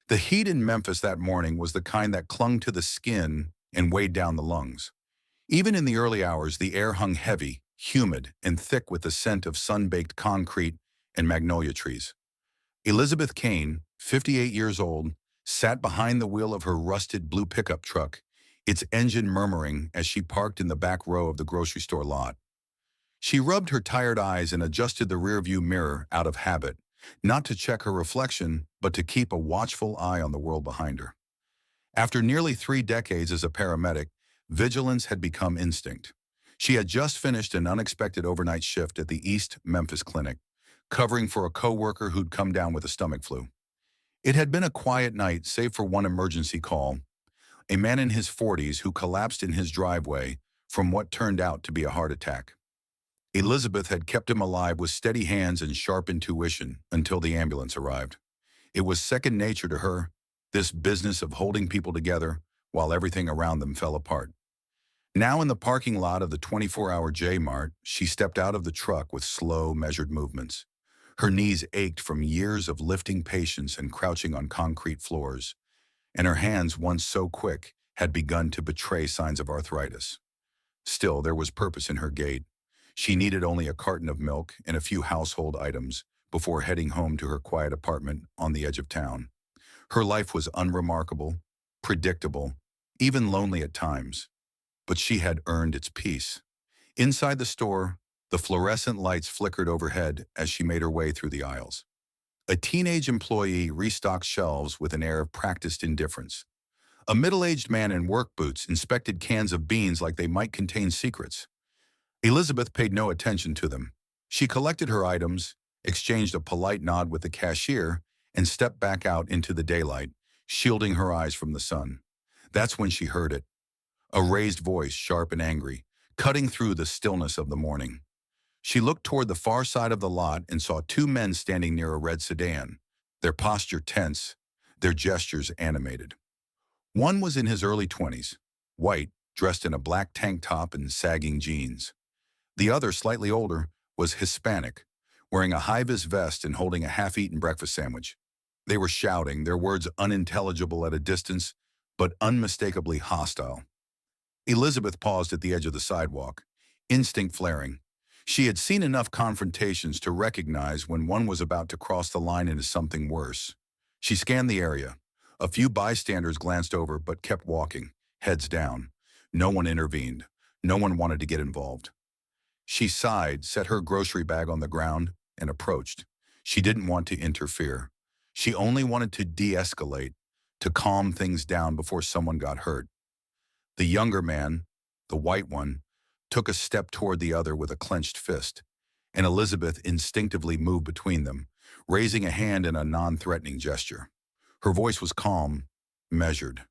The heat in Memphis that morning was the kind that clung to the skin and weighed down the lungs. Even in the early hours, the air hung heavy, humid, and thick with the scent of sun-baked concrete and magnolia trees. Elizabeth Kane, 58 years old, sat behind the wheel of her rusted blue pickup truck, its engine murmuring as she parked in the back row of the grocery store lot. She rubbed her tired eyes and adjusted the rearview mirror out of habit, not to check her reflection, but to keep a watchful eye on the world behind her. After nearly 3 decades as a paramedic, vigilance had become instinct. She had just finished an unexpected overnight shift at the East Memphis Clinic, covering for a coworker who'd come down with a stomach flu. It had been a quiet night save for one emergency call, a man in his 40s who collapsed in his driveway from what turned out to be a heart attack. Elizabeth had kept him alive with steady hands and sharp intuition until the ambulance arrived. It was second nature to her, this business of holding people together while everything around them fell apart. Now in the parking lot of the 24-hour J-Mart, she stepped out of the truck with slow, measured movements. Her knees ached from years of lifting patients and crouching on concrete floors, and her hands, once so quick, had begun to betray signs of arthritis. Still, there was purpose in her gait. She needed only a carton of milk and a few household items before heading home to her quiet apartment on the edge of town. Her life was unremarkable, predictable, even lonely at times, but she had earned its peace. Inside the store, the fluorescent lights flickered overhead as she made her way through the aisles. A teenage employee restocked shelves with an air of practiced indifference. A middle-aged man in work boots inspected cans of beans like they might contain secrets. Elizabeth paid no attention to them. She collected her items, exchanged a polite nod with the cashier, and stepped back out into the daylight, shielding her eyes from the sun. That's when she heard it. A raised voice, sharp and angry, cutting through the stillness of the morning. She looked toward the far side of the lot and saw two men standing near a red sedan, their posture tense, their gestures animated. One was in his early 20s, white, dressed in a black tank top and sagging jeans. The other, slightly older, was Hispanic, wearing a high-vis vest and holding a half-eaten breakfast sandwich. They were shouting, their words unintelligible at a distance, but unmistakably hostile. Elizabeth paused at the edge of the sidewalk, instinct flaring. She had seen enough confrontations to recognize when one was about to cross the line into something worse. She scanned the area. A few bystanders glanced over but kept walking, heads down. No one intervened. No one wanted to get involved. She sighed, set her grocery bag on the ground, and approached. She didn't want to interfere. She only wanted to de-escalate, to calm things down before someone got hurt. The younger man, the white one, took a step toward the other with a clenched fist, and Elizabeth instinctively moved between them, raising a hand in a non-threatening gesture. Her voice was calm, measured.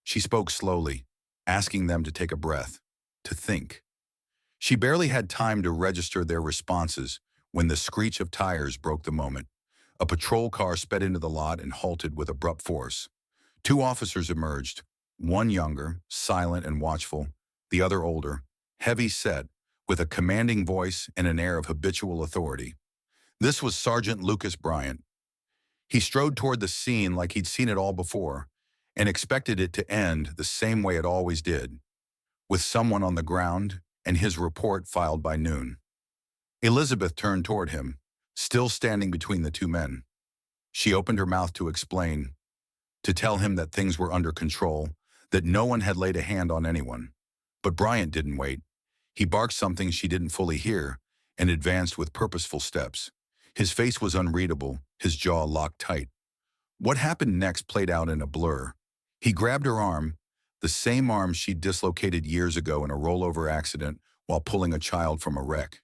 She spoke slowly, asking them to take a breath, to think. She barely had time to register their responses when the screech of tires broke the moment. A patrol car sped into the lot and halted with abrupt force. Two officers emerged, one younger, silent and watchful, the other older, heavy-set, with a commanding voice and an air of habitual authority. This was Sergeant Lucas Bryant. He strode toward the scene like he'd seen it all before and expected it to end the same way it always did, with someone on the ground and his report filed by noon. Elizabeth turned toward him, still standing between the two men. She opened her mouth to explain, to tell him that things were under control, that no one had laid a hand on anyone. But Bryant didn't wait. He barked something she didn't fully hear and advanced with purposeful steps. His face was unreadable, his jaw locked tight. What happened next played out in a blur. He grabbed her arm, the same arm she'd dislocated years ago in a rollover accident while pulling a child from a wreck,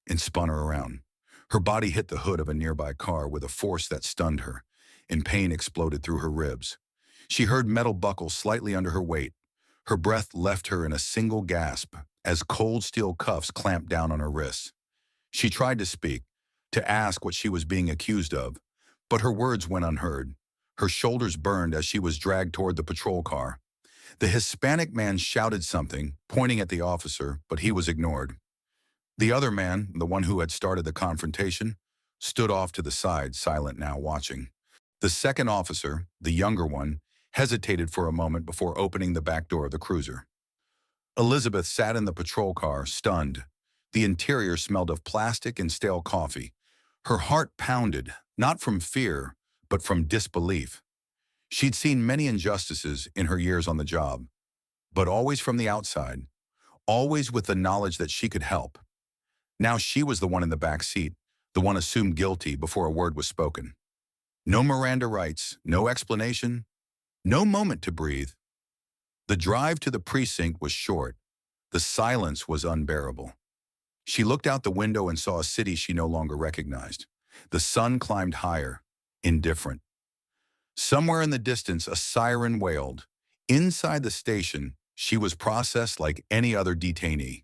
and spun her around. Her body hit the hood of a nearby car with a force that stunned her, and pain exploded through her ribs. She heard metal buckle slightly under her weight. Her breath left her in a single gasp as cold steel cuffs clamped down on her wrists. She tried to speak, to ask what she was being accused of, but her words went unheard. Her shoulders burned as she was dragged toward the patrol car. The Hispanic man shouted something, pointing at the officer, but he was ignored. The other man, the one who had started the confrontation, stood off to the side, silent now, watching. The second officer, the younger one, hesitated for a moment before opening the back door of the cruiser. Elizabeth sat in the patrol car, stunned. The interior smelled of plastic and stale coffee. Her heart pounded, not from fear, but from disbelief. She'd seen many injustices in her years on the job, but always from the outside, always with the knowledge that she could help. Now she was the one in the back seat, the one assumed guilty before a word was spoken. No Miranda rights, no explanation, no moment to breathe. The drive to the precinct was short. The silence was unbearable. She looked out the window and saw a city she no longer recognized. The sun climbed higher, indifferent. Somewhere in the distance, a siren wailed. Inside the station, she was processed like any other detainee.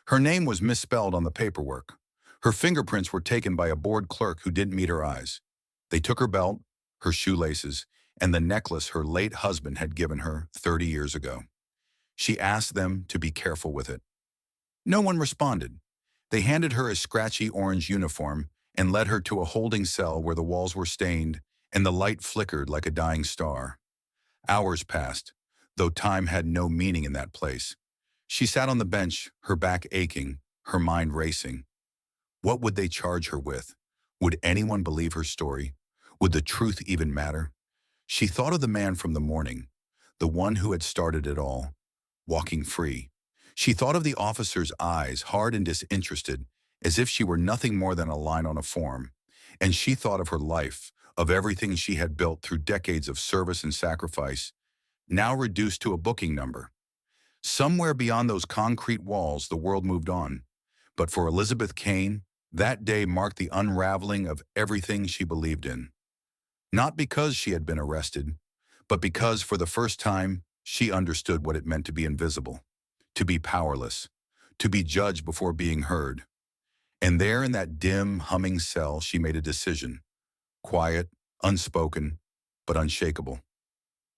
Her name was misspelled on the paperwork. Her fingerprints were taken by a bored clerk who didn't meet her eyes. They took her belt, her shoelaces, and the necklace her late husband had given her 30 years ago. She asked them to be careful with it. No one responded. They handed her a scratchy orange uniform and led her to a holding cell where the walls were stained and the light flickered like a dying star. Hours passed, though time had no meaning in that place. She sat on the bench, her back aching, her mind racing. What would they charge her with? Would anyone believe her story? Would the truth even matter? She thought of the man from the morning, the one who had started it all, walking free. She thought of the officer's eyes, hard and disinterested, as if she were nothing more than a line on a form. And she thought of her life, of everything she had built through decades of service and sacrifice, now reduced to a booking number. Somewhere beyond those concrete walls, the world moved on. But for Elizabeth Kane, that day marked the unraveling of everything she believed in. Not because she had been arrested, but because for the first time, she understood what it meant to be invisible, to be powerless, to be judged before being heard. And there in that dim, humming cell, she made a decision. Quiet, unspoken, but unshakable.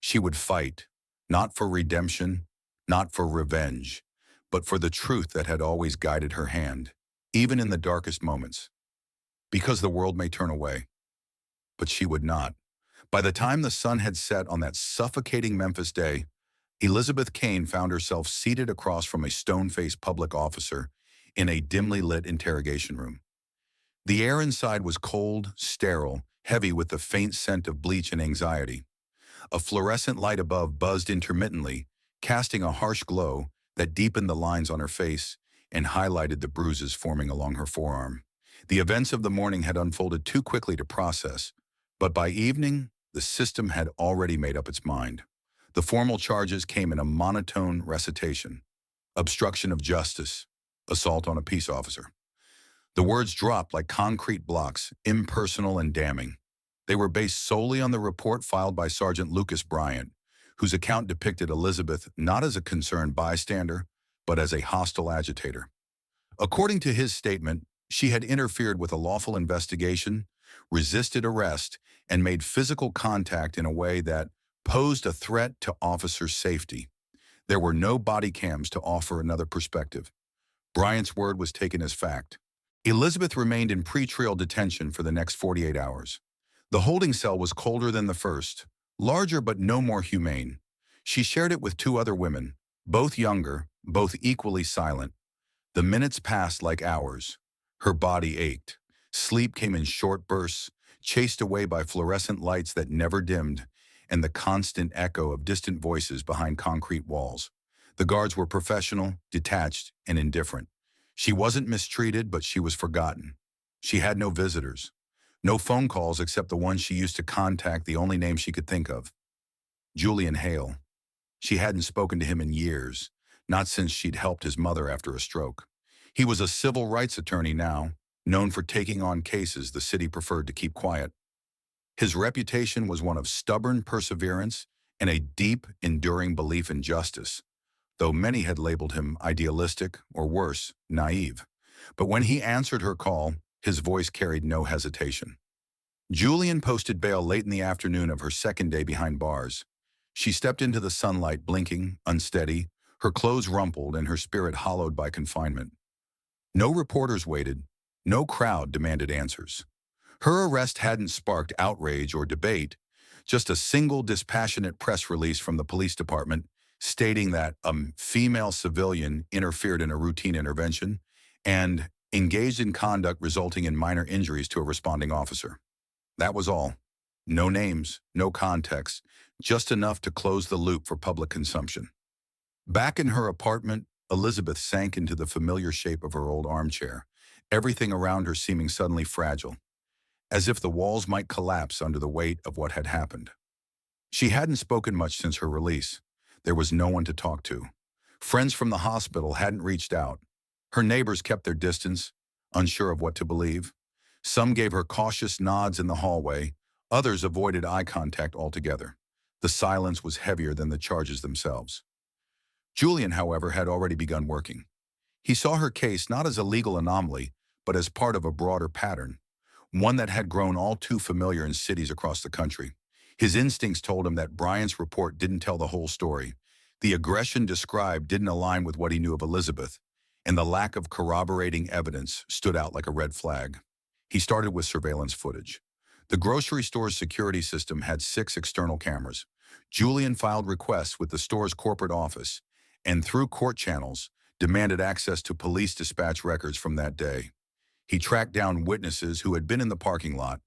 She would fight, not for redemption, not for revenge, but for the truth that had always guided her hand, even in the darkest moments. Because the world may turn away, but she would not. By the time the sun had set on that suffocating Memphis day, Elizabeth Kane found herself seated across from a stone-faced public officer in a dimly lit interrogation room. The air inside was cold, sterile, heavy with the faint scent of bleach and anxiety. A fluorescent light above buzzed intermittently, casting a harsh glow that deepened the lines on her face and highlighted the bruises forming along her forearm. The events of the morning had unfolded too quickly to process, but by evening, the system had already made up its mind. The formal charges came in a monotone recitation. Obstruction of justice, assault on a peace officer. The words dropped like concrete blocks, impersonal and damning. They were based solely on the report filed by Sergeant Lucas Bryant, whose account depicted Elizabeth not as a concerned bystander, but as a hostile agitator. According to his statement, she had interfered with a lawful investigation, resisted arrest, and made physical contact in a way that posed a threat to officers' safety. There were no body cams to offer another perspective. Bryant's word was taken as fact. Elizabeth remained in pretrial detention for the next 48 hours. The holding cell was colder than the first, larger but no more humane. She shared it with two other women, both younger, both equally silent. The minutes passed like hours. Her body ached. Sleep came in short bursts, chased away by fluorescent lights that never dimmed, and the constant echo of distant voices behind concrete walls. The guards were professional, detached, and indifferent. She wasn't mistreated, but she was forgotten. She had no visitors. No phone calls except the ones she used to contact, the only name she could think of. Julian Hale. She hadn't spoken to him in years, not since she'd helped his mother after a stroke. He was a civil rights attorney now, known for taking on cases the city preferred to keep quiet. His reputation was one of stubborn perseverance and a deep, enduring belief in justice, though many had labeled him idealistic or worse, naive. But when he answered her call, his voice carried no hesitation. Julian posted bail late in the afternoon of her second day behind bars. She stepped into the sunlight, blinking, unsteady, her clothes rumpled and her spirit hollowed by confinement. No reporters waited. No crowd demanded answers. Her arrest hadn't sparked outrage or debate, just a single dispassionate press release from the police department stating that a female civilian interfered in a routine intervention and engaged in conduct resulting in minor injuries to a responding officer. That was all. No names, no context, just enough to close the loop for public consumption. Back in her apartment, Elizabeth sank into the familiar shape of her old armchair, everything around her seeming suddenly fragile, as if the walls might collapse under the weight of what had happened. She hadn't spoken much since her release. There was no one to talk to. Friends from the hospital hadn't reached out. Her neighbors kept their distance, unsure of what to believe. Some gave her cautious nods in the hallway. Others avoided eye contact altogether. The silence was heavier than the charges themselves. Julian, however, had already begun working. He saw her case not as a legal anomaly, but as part of a broader pattern, one that had grown all too familiar in cities across the country. His instincts told him that Bryant's report didn't tell the whole story. The aggression described didn't align with what he knew of Elizabeth, and the lack of corroborating evidence stood out like a red flag. He started with surveillance footage. The grocery store's security system had 6 external cameras. Julian filed requests with the store's corporate office, and through court channels, demanded access to police dispatch records from that day. He tracked down witnesses who had been in the parking lot,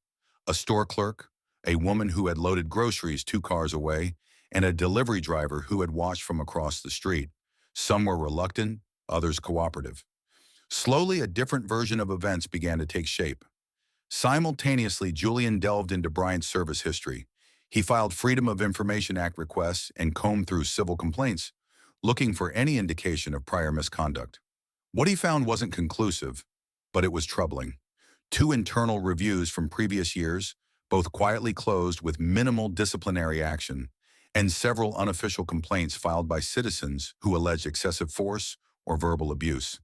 a store clerk, a woman who had loaded groceries 2 cars away, and a delivery driver who had watched from across the street. Some were reluctant, others cooperative. Slowly, a different version of events began to take shape. Simultaneously, Julian delved into Bryant's service history. He filed Freedom of Information Act requests and combed through civil complaints, looking for any indication of prior misconduct. What he found wasn't conclusive, but it was troubling. 2 internal reviews from previous years, both quietly closed with minimal disciplinary action, and several unofficial complaints filed by citizens who alleged excessive force or verbal abuse.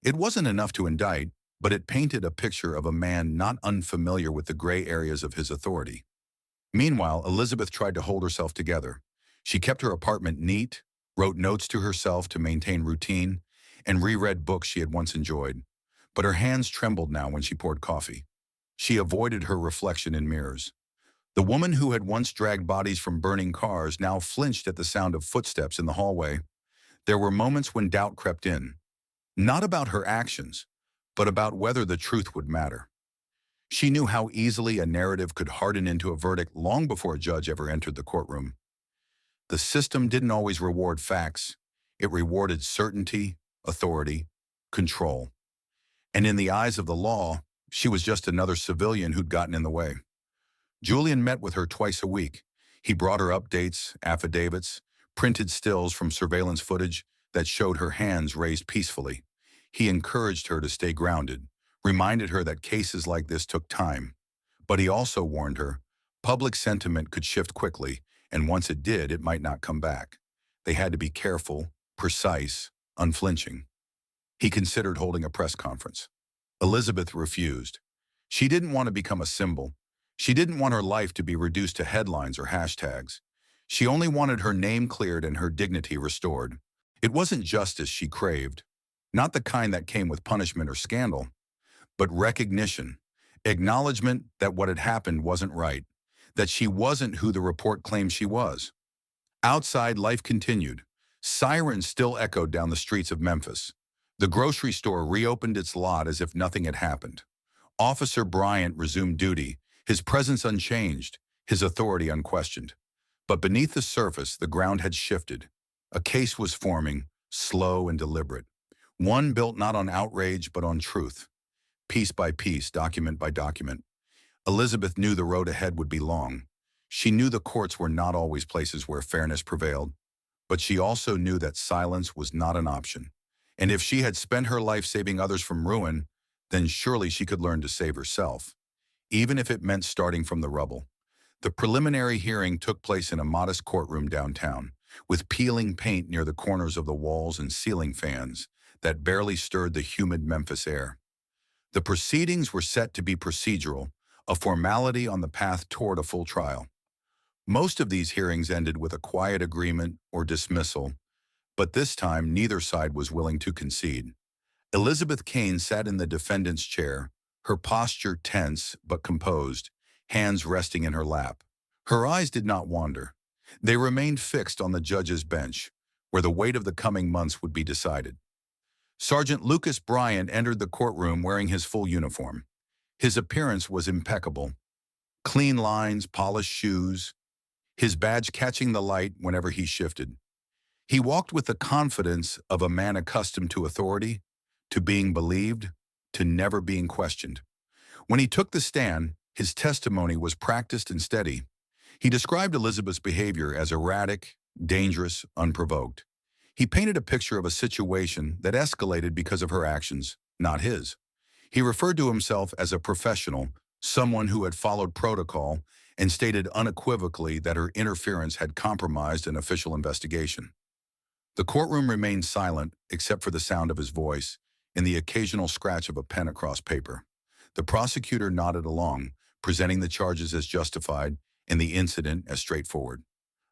It wasn't enough to indict, but it painted a picture of a man not unfamiliar with the gray areas of his authority. Meanwhile, Elizabeth tried to hold herself together. She kept her apartment neat, wrote notes to herself to maintain routine, and reread books she had once enjoyed. But her hands trembled now when she poured coffee. She avoided her reflection in mirrors. The woman who had once dragged bodies from burning cars now flinched at the sound of footsteps in the hallway. There were moments when doubt crept in, not about her actions, but about whether the truth would matter. She knew how easily a narrative could harden into a verdict long before a judge ever entered the courtroom. The system didn't always reward facts. It rewarded certainty, authority, control. And in the eyes of the law, she was just another civilian who'd gotten in the way. Julian met with her twice a week. He brought her updates, affidavits, printed stills from surveillance footage that showed her hands raised peacefully. He encouraged her to stay grounded, reminded her that cases like this took time. But he also warned her, public sentiment could shift quickly, and once it did, it might not come back. They had to be careful, precise, unflinching. He considered holding a press conference. Elizabeth refused. She didn't want to become a symbol. She didn't want her life to be reduced to headlines or hashtags. She only wanted her name cleared and her dignity restored. It wasn't justice she craved, not the kind that came with punishment or scandal, but recognition, acknowledgement that what had happened wasn't right, that she wasn't who the report claimed she was. Outside, life continued. Sirens still echoed down the streets of Memphis. The grocery store reopened its lot as if nothing had happened. Officer Bryant resumed duty, his presence unchanged, his authority unquestioned. But beneath the surface, the ground had shifted. A case was forming, slow and deliberate. One built not on outrage, but on truth. Piece by piece, document by document. Elizabeth knew the road ahead would be long. She knew the courts were not always places where fairness prevailed. But she also knew that silence was not an option. And if she had spent her life saving others from ruin, then surely she could learn to save herself, even if it meant starting from the rubble. The preliminary hearing took place in a modest courtroom downtown, with peeling paint near the corners of the walls and ceiling fans that barely stirred the humid Memphis air. The proceedings were set to be procedural, a formality on the path toward a full trial. Most of these hearings ended with a quiet agreement or dismissal, but this time neither side was willing to concede. Elizabeth Kane sat in the defendant's chair, her posture tense but composed, hands resting in her lap. Her eyes did not wander. They remained fixed on the judge's bench, where the weight of the coming months would be decided. Sergeant Lucas Bryant entered the courtroom wearing his full uniform. His appearance was impeccable. Clean lines, polished shoes, his badge catching the light whenever he shifted. He walked with the confidence of a man accustomed to authority, to being believed, to never being questioned. When he took the stand, his testimony was practiced and steady. He described Elizabeth's behavior as erratic, dangerous, unprovoked. He painted a picture of a situation that escalated because of her actions, not his. He referred to himself as a professional, someone who had followed protocol, and stated unequivocally that her interference had compromised an official investigation. The courtroom remained silent except for the sound of his voice and the occasional scratch of a pen across paper. The prosecutor nodded along, presenting the charges as justified and the incident as straightforward.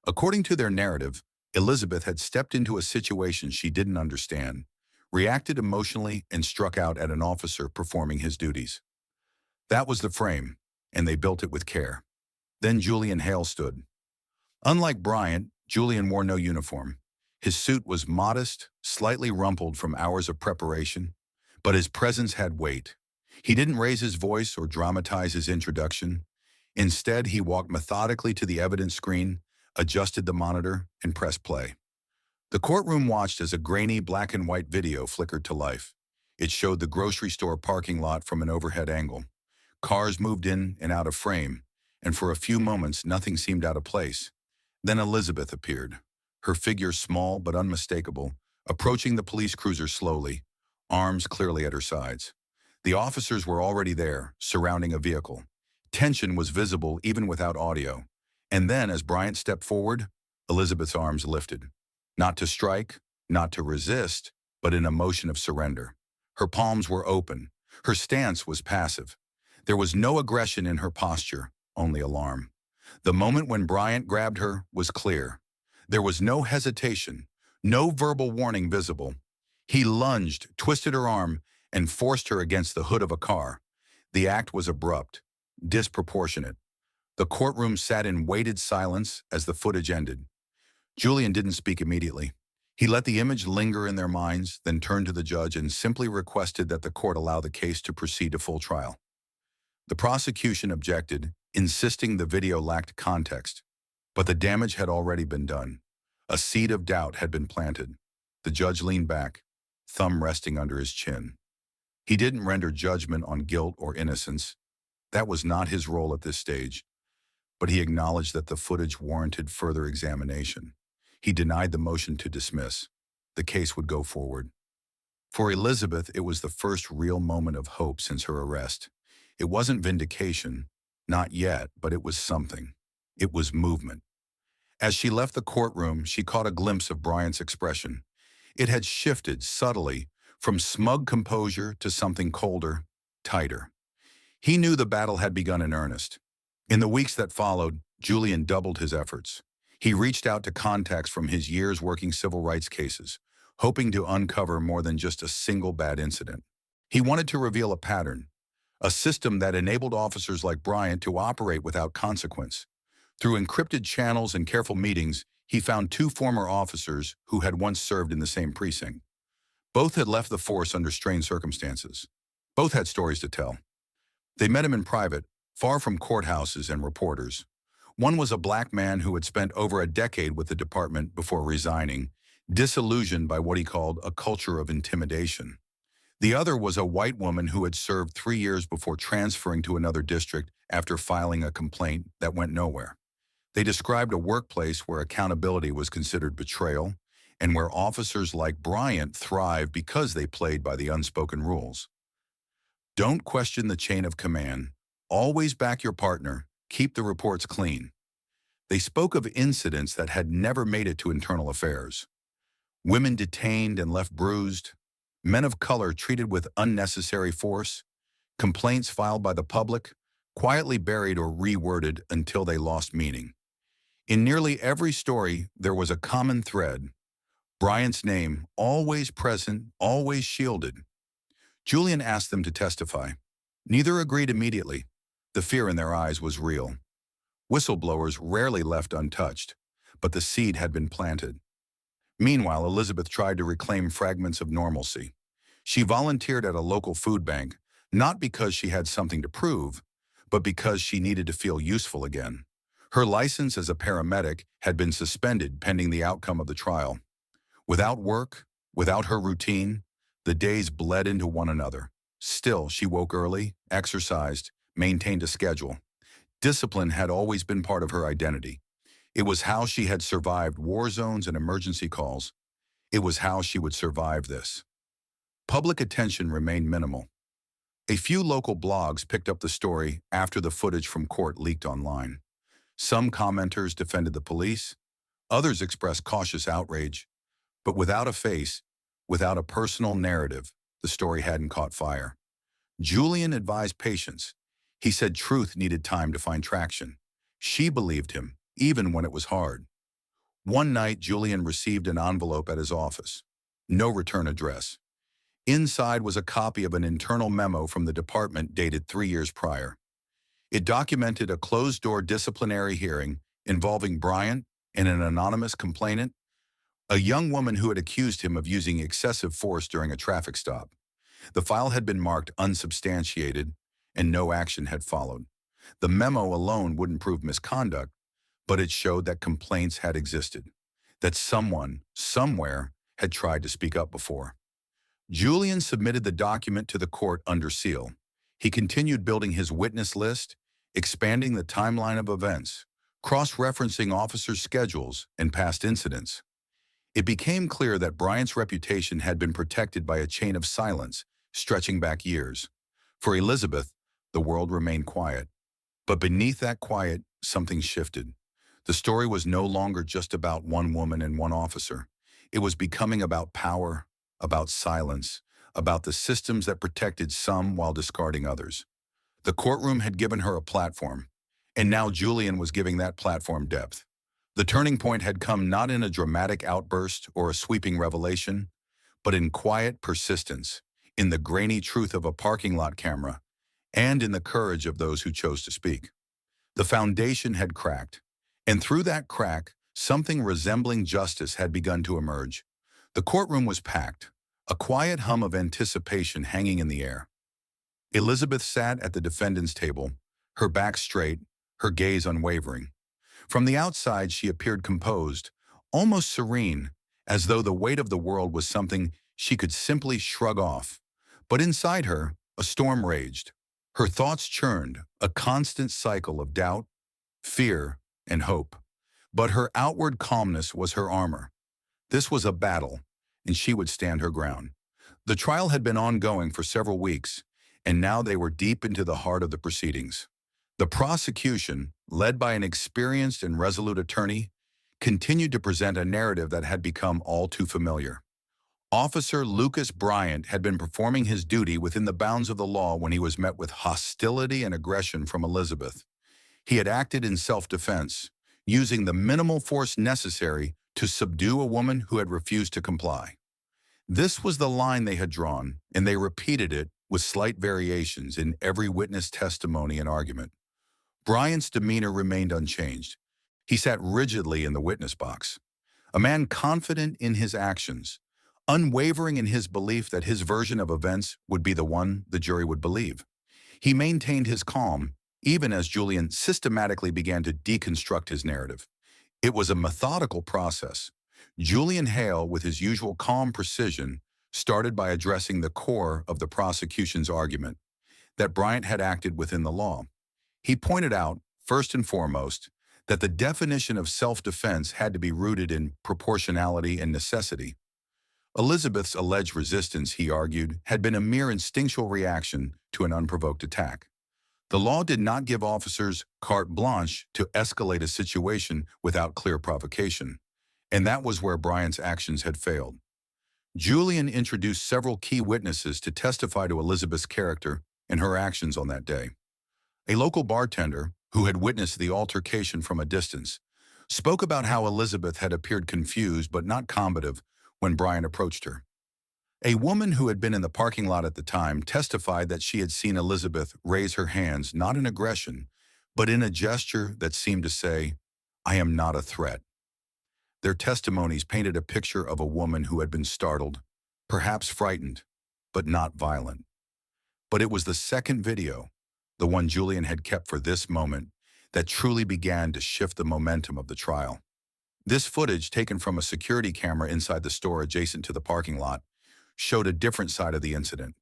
According to their narrative, Elizabeth had stepped into a situation she didn't understand, reacted emotionally, and struck out at an officer performing his duties. That was the frame, and they built it with care. Then Julian Hale stood. Unlike Bryant, Julian wore no uniform. His suit was modest, slightly rumpled from hours of preparation, but his presence had weight. He didn't raise his voice or dramatize his introduction. Instead, he walked methodically to the evidence screen, adjusted the monitor, and pressed play. The courtroom watched as a grainy black and white video flickered to life. It showed the grocery store parking lot from an overhead angle. Cars moved in and out of frame, and for a few moments nothing seemed out of place. Then Elizabeth appeared, her figure small but unmistakable, approaching the police cruiser slowly, arms clearly at her sides. The officers were already there, surrounding a vehicle. Tension was visible even without audio. And then, as Bryant stepped forward, Elizabeth's arms lifted. Not to strike, not to resist, but in a motion of surrender. Her palms were open. Her stance was passive. There was no aggression in her posture, only alarm. The moment when Bryant grabbed her was clear. There was no hesitation, no verbal warning visible. He lunged, twisted her arm, and forced her against the hood of a car. The act was abrupt, disproportionate. The courtroom sat in weighted silence as the footage ended. Julian didn't speak immediately. He let the image linger in their minds, then turned to the judge and simply requested that the court allow the case to proceed to full trial. The prosecution objected, insisting the video lacked context. But the damage had already been done. A seed of doubt had been planted. The judge leaned back, thumb resting under his chin. He didn't render judgment on guilt or innocence. That was not his role at this stage. But he acknowledged that the footage warranted further examination. He denied the motion to dismiss. The case would go forward. For Elizabeth, it was the first real moment of hope since her arrest. It wasn't vindication, not yet, but it was something. It was movement. As she left the courtroom, she caught a glimpse of Bryant's expression. It had shifted subtly from smug composure to something colder, tighter. He knew the battle had begun in earnest. In the weeks that followed, Julian doubled his efforts. He reached out to contacts from his years working civil rights cases, hoping to uncover more than just a single bad incident. He wanted to reveal a pattern, a system that enabled officers like Bryant to operate without consequence. Through encrypted channels and careful meetings, he found two former officers who had once served in the same precinct. Both had left the force under strained circumstances. Both had stories to tell. They met him in private, far from courthouses and reporters. One was a black man who had spent over a decade with the department before resigning, disillusioned by what he called a culture of intimidation. The other was a white woman who had served 3 years before transferring to another district after filing a complaint that went nowhere. They described a workplace where accountability was considered betrayal and where officers like Bryant thrived because they played by the unspoken rules. Don't question the chain of command. Always back your partner. Keep the reports clean. They spoke of incidents that had never made it to internal affairs. Women detained and left bruised, men of color treated with unnecessary force, complaints filed by the public, quietly buried or reworded until they lost meaning. In nearly every story, there was a common thread. Bryant's name, always present, always shielded. Julian asked them to testify. Neither agreed immediately. The fear in their eyes was real. Whistleblowers rarely left untouched, but the seed had been planted. Meanwhile, Elizabeth tried to reclaim fragments of normalcy. She volunteered at a local food bank, not because she had something to prove, but because she needed to feel useful again. Her license as a paramedic had been suspended pending the outcome of the trial. Without work, without her routine, the days bled into one another. Still, she woke early, exercised, maintained a schedule. Discipline had always been part of her identity. It was how she had survived war zones and emergency calls. It was how she would survive this. Public attention remained minimal. A few local blogs picked up the story after the footage from court leaked online. Some commenters defended the police, others expressed cautious outrage, but without a face, without a personal narrative, the story hadn't caught fire. Julian advised patience. He said truth needed time to find traction. She believed him, even when it was hard. One night, Julian received an envelope at his office. No return address. Inside was a copy of an internal memo from the department dated 3 years prior. It documented a closed-door disciplinary hearing involving Bryant and an anonymous complainant, a young woman who had accused him of using excessive force during a traffic stop. The file had been marked unsubstantiated, and no action had followed. The memo alone wouldn't prove misconduct, but it showed that complaints had existed, that someone, somewhere, had tried to speak up before. Julian submitted the document to the court under seal. He continued building his witness list, expanding the timeline of events, cross-referencing officers' schedules and past incidents. It became clear that Bryant's reputation had been protected by a chain of silence stretching back years. For Elizabeth, the world remained quiet. But beneath that quiet, something shifted. The story was no longer just about one woman and one officer. It was becoming about power, about silence, about the systems that protected some while discarding others. The courtroom had given her a platform, and now Julian was giving that platform depth. The turning point had come not in a dramatic outburst or a sweeping revelation, but in quiet persistence, in the grainy truth of a parking lot camera, and in the courage of those who chose to speak. The foundation had cracked, and through that crack, something resembling justice had begun to emerge. The courtroom was packed, a quiet hum of anticipation hanging in the air. Elizabeth sat at the defendant's table, her back straight, her gaze unwavering. From the outside, she appeared composed, almost serene, as though the weight of the world was something she could simply shrug off. But inside her, a storm raged. Her thoughts churned, a constant cycle of doubt, fear, and hope. But her outward calmness was her armor. This was a battle, and she would stand her ground. The trial had been ongoing for several weeks, and now they were deep into the heart of the proceedings. The prosecution, led by an experienced and resolute attorney, continued to present a narrative that had become all too familiar. Officer Lucas Bryant had been performing his duty within the bounds of the law when he was met with hostility and aggression from Elizabeth. He had acted in self-defense, using the minimal force necessary to subdue a woman who had refused to comply. This was the line they had drawn, and they repeated it with slight variations in every witness testimony and argument. Bryant's demeanor remained unchanged. He sat rigidly in the witness box, a man confident in his actions, unwavering in his belief that his version of events would be the one the jury would believe. He maintained his calm, even as Julian systematically began to deconstruct his narrative. It was a methodical process. Julian Hale, with his usual calm precision, started by addressing the core of the prosecution's argument, that Bryant had acted within the law. He pointed out, first and foremost, that the definition of self-defense had to be rooted in proportionality and necessity. Elizabeth's alleged resistance, he argued, had been a mere instinctual reaction to an unprovoked attack. The law did not give officers carte blanche to escalate a situation without clear provocation, and that was where Bryant's actions had failed. Julian introduced several key witnesses to testify to Elizabeth's character and her actions on that day. A local bartender, who had witnessed the altercation from a distance, spoke about how Elizabeth had appeared confused but not combative when Bryant approached her. A woman who had been in the parking lot at the time testified that she had seen Elizabeth raise her hands not in aggression, but in a gesture that seemed to say, "I am not a threat." Their testimonies painted a picture of a woman who had been startled, perhaps frightened, but not violent. But it was the second video, the one Julian had kept for this moment, that truly began to shift the momentum of the trial. This footage, taken from a security camera inside the store adjacent to the parking lot, showed a different side of the incident.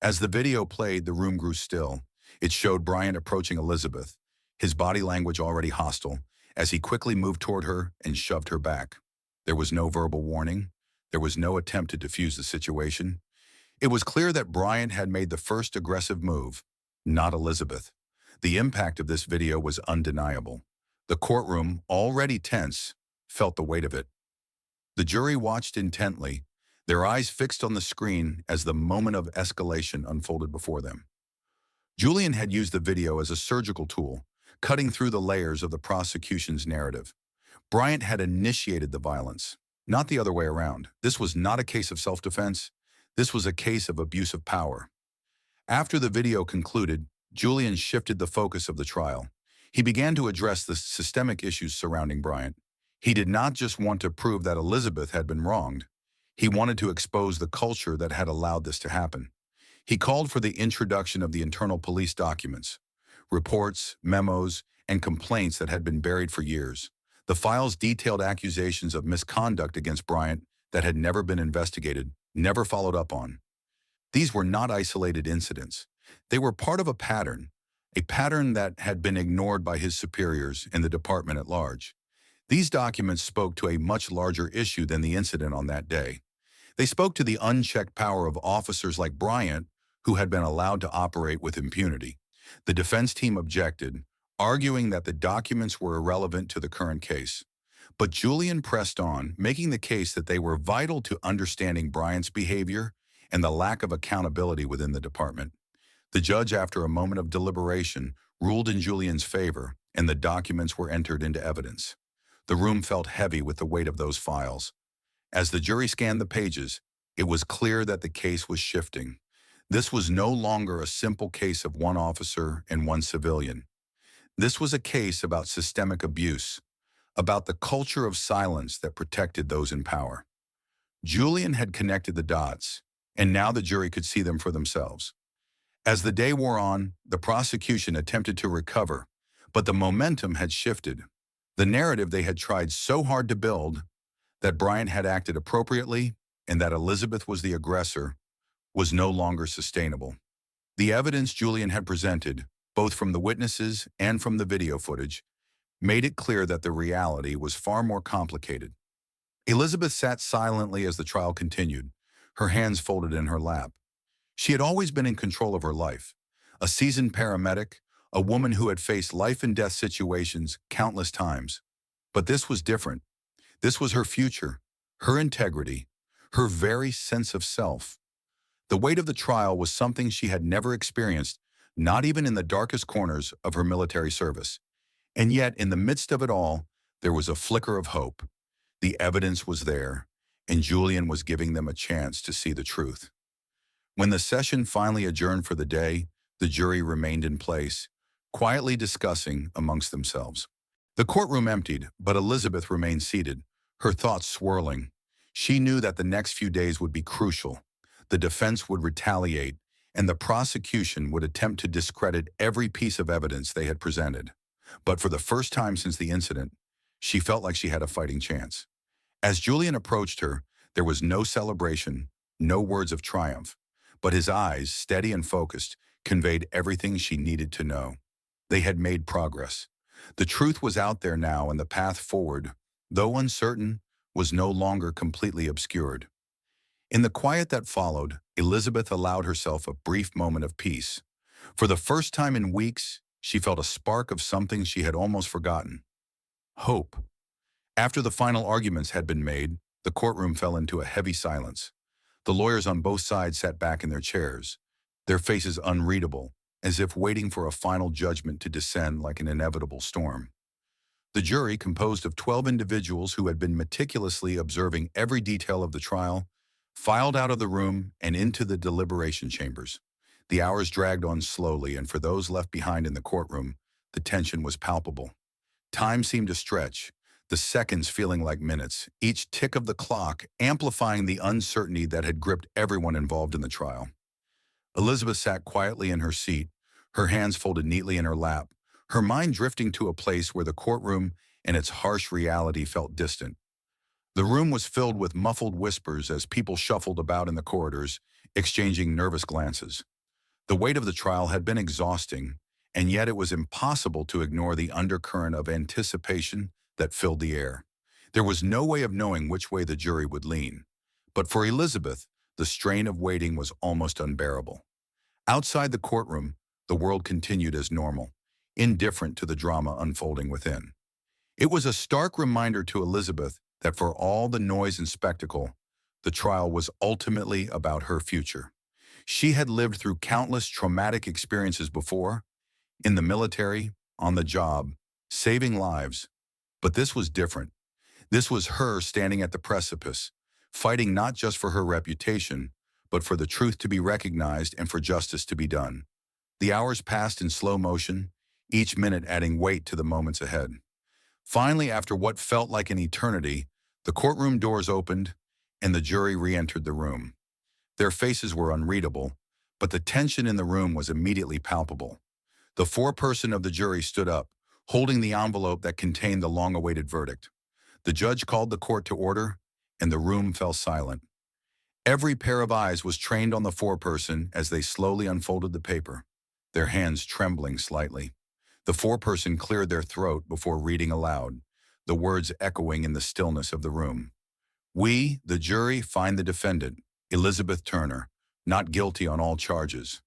As the video played, the room grew still. It showed Bryant approaching Elizabeth, his body language already hostile, as he quickly moved toward her and shoved her back. There was no verbal warning. There was no attempt to defuse the situation. It was clear that Bryant had made the first aggressive move, not Elizabeth. The impact of this video was undeniable. The courtroom, already tense, felt the weight of it. The jury watched intently, their eyes fixed on the screen as the moment of escalation unfolded before them. Julian had used the video as a surgical tool, cutting through the layers of the prosecution's narrative. Bryant had initiated the violence, not the other way around. This was not a case of self-defense. This was a case of abuse of power. After the video concluded, Julian shifted the focus of the trial. He began to address the systemic issues surrounding Bryant. He did not just want to prove that Elizabeth had been wronged. He wanted to expose the culture that had allowed this to happen. He called for the introduction of the internal police documents, reports, memos, and complaints that had been buried for years. The files detailed accusations of misconduct against Bryant that had never been investigated, never followed up on. These were not isolated incidents. They were part of a pattern that had been ignored by his superiors and the department at large. These documents spoke to a much larger issue than the incident on that day. They spoke to the unchecked power of officers like Bryant, who had been allowed to operate with impunity. The defense team objected, arguing that the documents were irrelevant to the current case. But Julian pressed on, making the case that they were vital to understanding Bryant's behavior and the lack of accountability within the department. The judge, after a moment of deliberation, ruled in Julian's favor, and the documents were entered into evidence. The room felt heavy with the weight of those files. As the jury scanned the pages, it was clear that the case was shifting. This was no longer a simple case of one officer and one civilian. This was a case about systemic abuse, about the culture of silence that protected those in power. Julian had connected the dots, and now the jury could see them for themselves. As the day wore on, the prosecution attempted to recover, but the momentum had shifted. The narrative they had tried so hard to build, that Bryant had acted appropriately and that Elizabeth was the aggressor, was no longer sustainable. The evidence Julian had presented, both from the witnesses and from the video footage, made it clear that the reality was far more complicated. Elizabeth sat silently as the trial continued, her hands folded in her lap. She had always been in control of her life, a seasoned paramedic, a woman who had faced life-and-death situations countless times. But this was different. This was her future, her integrity, her very sense of self. The weight of the trial was something she had never experienced, not even in the darkest corners of her military service. And yet, in the midst of it all, there was a flicker of hope. The evidence was there, and Julian was giving them a chance to see the truth. When the session finally adjourned for the day, the jury remained in place, quietly discussing amongst themselves. The courtroom emptied, but Elizabeth remained seated, her thoughts swirling. She knew that the next few days would be crucial. The defense would retaliate, and the prosecution would attempt to discredit every piece of evidence they had presented. But for the first time since the incident, she felt like she had a fighting chance. As Julian approached her, there was no celebration, no words of triumph, but his eyes, steady and focused, conveyed everything she needed to know. They had made progress. The truth was out there now, and the path forward, though uncertain, was no longer completely obscured. In the quiet that followed, Elizabeth allowed herself a brief moment of peace. For the first time in weeks, she felt a spark of something she had almost forgotten. Hope. After the final arguments had been made, the courtroom fell into a heavy silence. The lawyers on both sides sat back in their chairs, their faces unreadable, as if waiting for a final judgment to descend like an inevitable storm. The jury, composed of 12 individuals who had been meticulously observing every detail of the trial, filed out of the room and into the deliberation chambers. The hours dragged on slowly, and for those left behind in the courtroom, the tension was palpable. Time seemed to stretch, the seconds feeling like minutes, each tick of the clock amplifying the uncertainty that had gripped everyone involved in the trial. Elizabeth sat quietly in her seat, her hands folded neatly in her lap, her mind drifting to a place where the courtroom and its harsh reality felt distant. The room was filled with muffled whispers as people shuffled about in the corridors, exchanging nervous glances. The weight of the trial had been exhausting, and yet it was impossible to ignore the undercurrent of anticipation that filled the air. There was no way of knowing which way the jury would lean. But for Elizabeth, the strain of waiting was almost unbearable. Outside the courtroom, the world continued as normal, indifferent to the drama unfolding within. It was a stark reminder to Elizabeth that for all the noise and spectacle, the trial was ultimately about her future. She had lived through countless traumatic experiences before, in the military, on the job, saving lives. But this was different. This was her standing at the precipice, fighting not just for her reputation, but for the truth to be recognized and for justice to be done. The hours passed in slow motion, each minute adding weight to the moments ahead. Finally, after what felt like an eternity, the courtroom doors opened and the jury re-entered the room. Their faces were unreadable, but the tension in the room was immediately palpable. The foreperson of the jury stood up, holding the envelope that contained the long-awaited verdict. The judge called the court to order, and the room fell silent. Every pair of eyes was trained on the foreperson as they slowly unfolded the paper, their hands trembling slightly. The foreperson cleared their throat before reading aloud, the words echoing in the stillness of the room. "We, the jury, find the defendant, Elizabeth Turner, not guilty on all charges."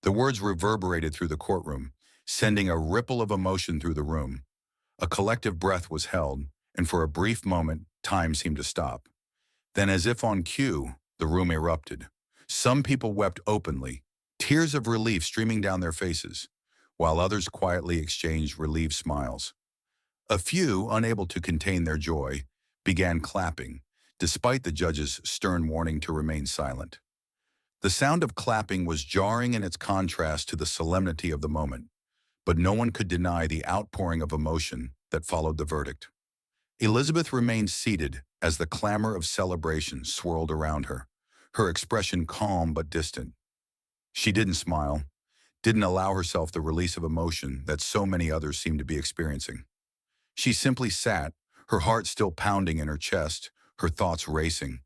The words reverberated through the courtroom, sending a ripple of emotion through the room. A collective breath was held, and for a brief moment, time seemed to stop. Then, as if on cue, the room erupted. Some people wept openly, tears of relief streaming down their faces, while others quietly exchanged relieved smiles. A few, unable to contain their joy, began clapping, despite the judge's stern warning to remain silent. The sound of clapping was jarring in its contrast to the solemnity of the moment, but no one could deny the outpouring of emotion that followed the verdict. Elizabeth remained seated as the clamor of celebration swirled around her, her expression calm but distant. She didn't smile, didn't allow herself the release of emotion that so many others seemed to be experiencing. She simply sat, her heart still pounding in her chest, her thoughts racing.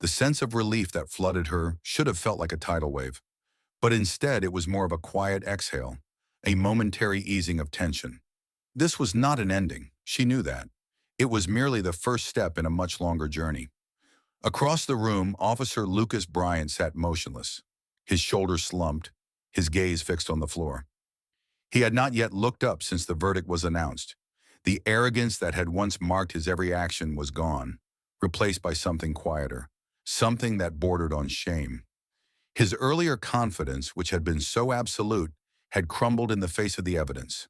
The sense of relief that flooded her should have felt like a tidal wave, but instead it was more of a quiet exhale, a momentary easing of tension. This was not an ending, she knew that. It was merely the first step in a much longer journey. Across the room, Officer Lucas Bryant sat motionless, his shoulders slumped, his gaze fixed on the floor. He had not yet looked up since the verdict was announced. The arrogance that had once marked his every action was gone, replaced by something quieter, something that bordered on shame. His earlier confidence, which had been so absolute, had crumbled in the face of the evidence.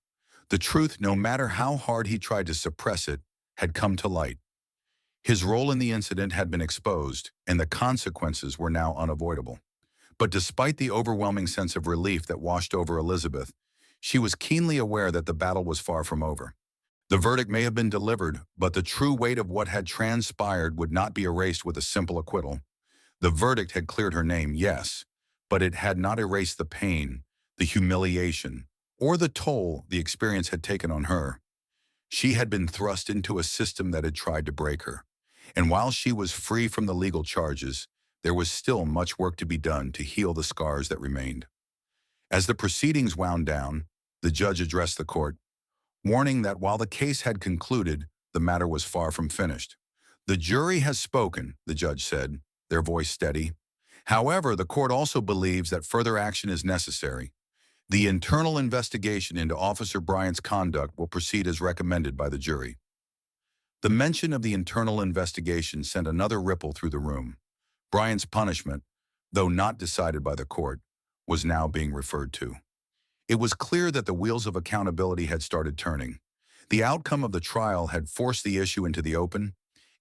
The truth, no matter how hard he tried to suppress it, had come to light. His role in the incident had been exposed, and the consequences were now unavoidable. But despite the overwhelming sense of relief that washed over Elizabeth, she was keenly aware that the battle was far from over. The verdict may have been delivered, but the true weight of what had transpired would not be erased with a simple acquittal. The verdict had cleared her name, yes, but it had not erased the pain, the humiliation, or the toll the experience had taken on her. She had been thrust into a system that had tried to break her, and while she was free from the legal charges, there was still much work to be done to heal the scars that remained. As the proceedings wound down, the judge addressed the court, warning that while the case had concluded, the matter was far from finished. "The jury has spoken," the judge said, their voice steady. "However, the court also believes that further action is necessary. The internal investigation into Officer Bryant's conduct will proceed as recommended by the jury." The mention of the internal investigation sent another ripple through the room. Bryant's punishment, though not decided by the court, was now being referred to. It was clear that the wheels of accountability had started turning. The outcome of the trial had forced the issue into the open,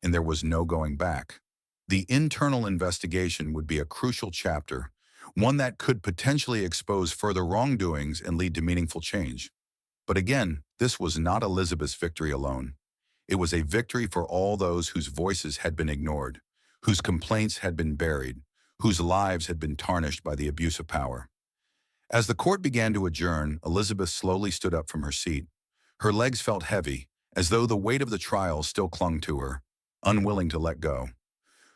and there was no going back. The internal investigation would be a crucial chapter, one that could potentially expose further wrongdoings and lead to meaningful change. But again, this was not Elizabeth's victory alone. It was a victory for all those whose voices had been ignored, whose complaints had been buried, whose lives had been tarnished by the abuse of power. As the court began to adjourn, Elizabeth slowly stood up from her seat. Her legs felt heavy, as though the weight of the trial still clung to her, unwilling to let go.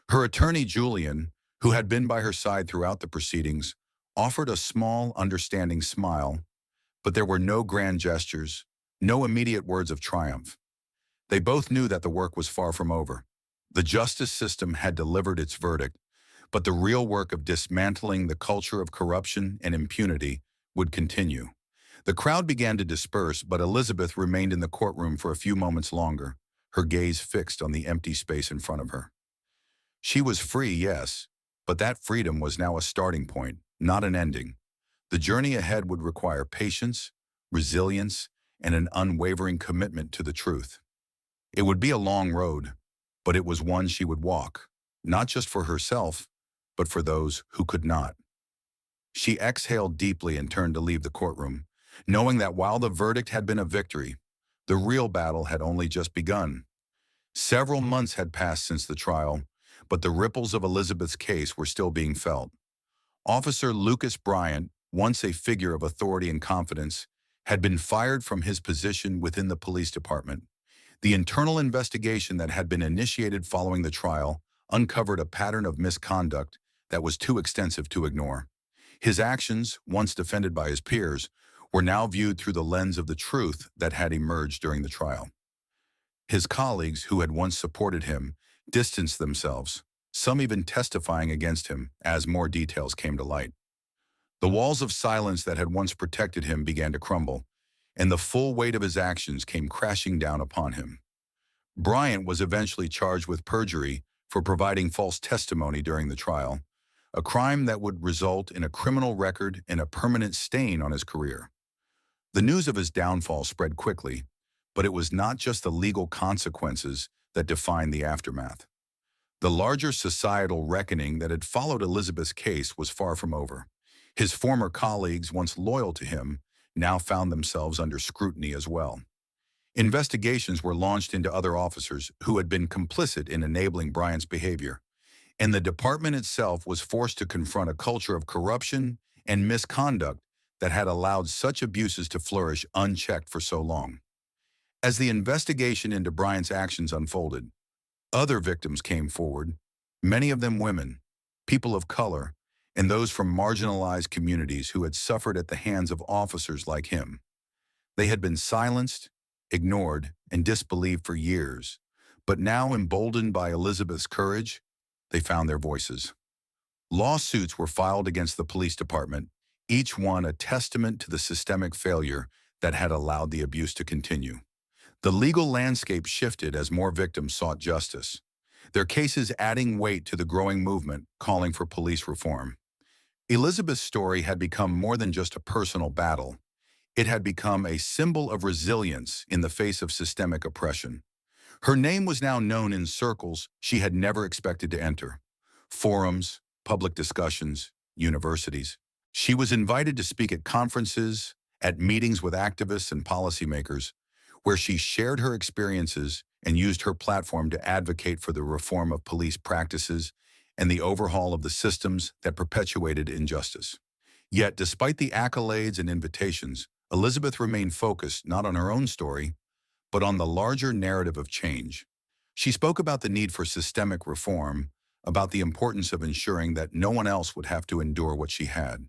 Her attorney, Julian, who had been by her side throughout the proceedings, offered a small, understanding smile, but there were no grand gestures, no immediate words of triumph. They both knew that the work was far from over. The justice system had delivered its verdict, but the real work of dismantling the culture of corruption and impunity would continue. The crowd began to disperse, but Elizabeth remained in the courtroom for a few moments longer, her gaze fixed on the empty space in front of her. She was free, yes, but that freedom was now a starting point, not an ending. The journey ahead would require patience, resilience, and an unwavering commitment to the truth. It would be a long road, but it was one she would walk, not just for herself, but for those who could not. She exhaled deeply and turned to leave the courtroom, knowing that while the verdict had been a victory, the real battle had only just begun. Several months had passed since the trial, but the ripples of Elizabeth's case were still being felt. Officer Lucas Bryant, once a figure of authority and confidence, had been fired from his position within the police department. The internal investigation that had been initiated following the trial uncovered a pattern of misconduct that was too extensive to ignore. His actions, once defended by his peers, were now viewed through the lens of the truth that had emerged during the trial. His colleagues, who had once supported him, distanced themselves, some even testifying against him as more details came to light. The walls of silence that had once protected him began to crumble, and the full weight of his actions came crashing down upon him. Bryant was eventually charged with perjury for providing false testimony during the trial, a crime that would result in a criminal record and a permanent stain on his career. The news of his downfall spread quickly, but it was not just the legal consequences that defined the aftermath. The larger societal reckoning that had followed Elizabeth's case was far from over. His former colleagues, once loyal to him, now found themselves under scrutiny as well. Investigations were launched into other officers who had been complicit in enabling Bryant's behavior, and the department itself was forced to confront a culture of corruption and misconduct that had allowed such abuses to flourish unchecked for so long. As the investigation into Bryant's actions unfolded, other victims came forward, many of them women, people of color, and those from marginalized communities who had suffered at the hands of officers like him. They had been silenced, ignored, and disbelieved for years, but now, emboldened by Elizabeth's courage, they found their voices. Lawsuits were filed against the police department, each one a testament to the systemic failure that had allowed the abuse to continue. The legal landscape shifted as more victims sought justice, their cases adding weight to the growing movement calling for police reform. Elizabeth's story had become more than just a personal battle. It had become a symbol of resilience in the face of systemic oppression. Her name was now known in circles she had never expected to enter: forums, public discussions, universities. She was invited to speak at conferences, at meetings with activists and policymakers, where she shared her experiences and used her platform to advocate for the reform of police practices and the overhaul of the systems that perpetuated injustice. Yet, despite the accolades and invitations, Elizabeth remained focused not on her own story, but on the larger narrative of change. She spoke about the need for systemic reform, about the importance of ensuring that no one else would have to endure what she had.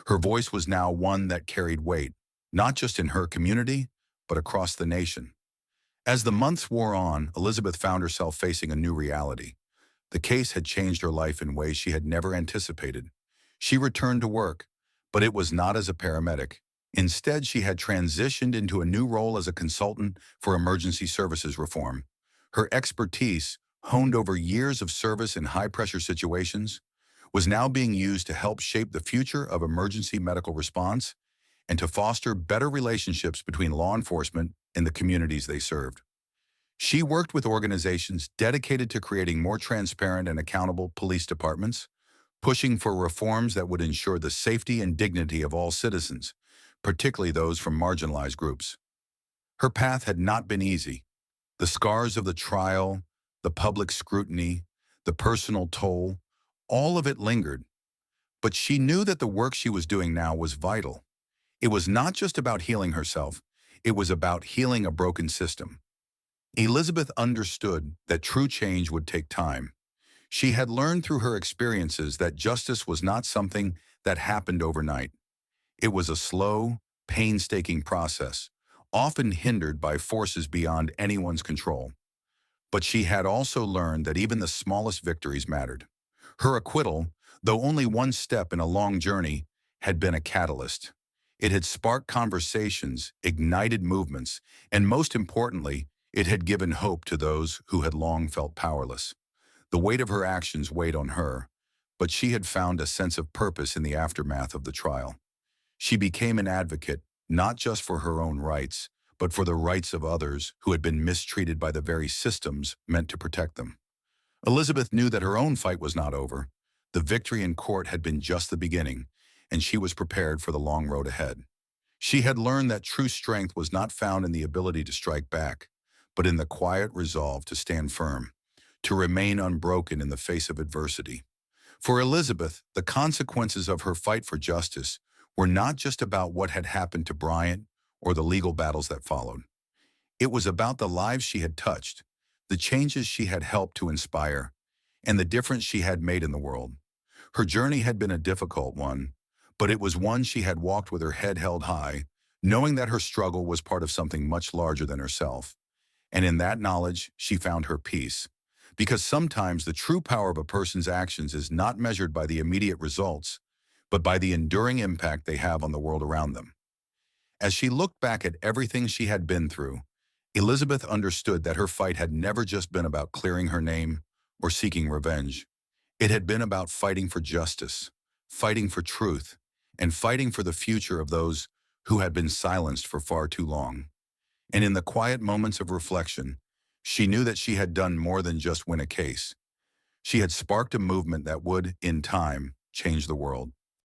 Her voice was now one that carried weight, not just in her community, but across the nation. As the months wore on, Elizabeth found herself facing a new reality. The case had changed her life in ways she had never anticipated. She returned to work, but it was not as a paramedic. Instead, she had transitioned into a new role as a consultant for emergency services reform. Her expertise, honed over years of service in high-pressure situations, was now being used to help shape the future of emergency medical response and to foster better relationships between law enforcement and the communities they served. She worked with organizations dedicated to creating more transparent and accountable police departments, pushing for reforms that would ensure the safety and dignity of all citizens, particularly those from marginalized groups. Her path had not been easy. The scars of the trial, the public scrutiny, the personal toll, all of it lingered. But she knew that the work she was doing now was vital. It was not just about healing herself, it was about healing a broken system. Elizabeth understood that true change would take time. She had learned through her experiences that justice was not something that happened overnight. It was a slow, painstaking process, often hindered by forces beyond anyone's control. But she had also learned that even the smallest victories mattered. Her acquittal, though only one step in a long journey, had been a catalyst. It had sparked conversations, ignited movements, and most importantly, it had given hope to those who had long felt powerless. The weight of her actions weighed on her, but she had found a sense of purpose in the aftermath of the trial. She became an advocate, not just for her own rights, but for the rights of others who had been mistreated by the very systems meant to protect them. Elizabeth knew that her own fight was not over. The victory in court had been just the beginning, and she was prepared for the long road ahead. She had learned that true strength was not found in the ability to strike back, but in the quiet resolve to stand firm, to remain unbroken in the face of adversity. For Elizabeth, the consequences of her fight for justice were not just about what had happened to Bryant or the legal battles that followed. It was about the lives she had touched, the changes she had helped to inspire, and the difference she had made in the world. Her journey had been a difficult one, but it was one she had walked with her head held high, knowing that her struggle was part of something much larger than herself. And in that knowledge, she found her peace. Because sometimes the true power of a person's actions is not measured by the immediate results, but by the enduring impact they have on the world around them. As she looked back at everything she had been through, Elizabeth understood that her fight had never just been about clearing her name or seeking revenge. It had been about fighting for justice, fighting for truth, and fighting for the future of those who had been silenced for far too long. And in the quiet moments of reflection, she knew that she had done more than just win a case. She had sparked a movement that would, in time, change the world.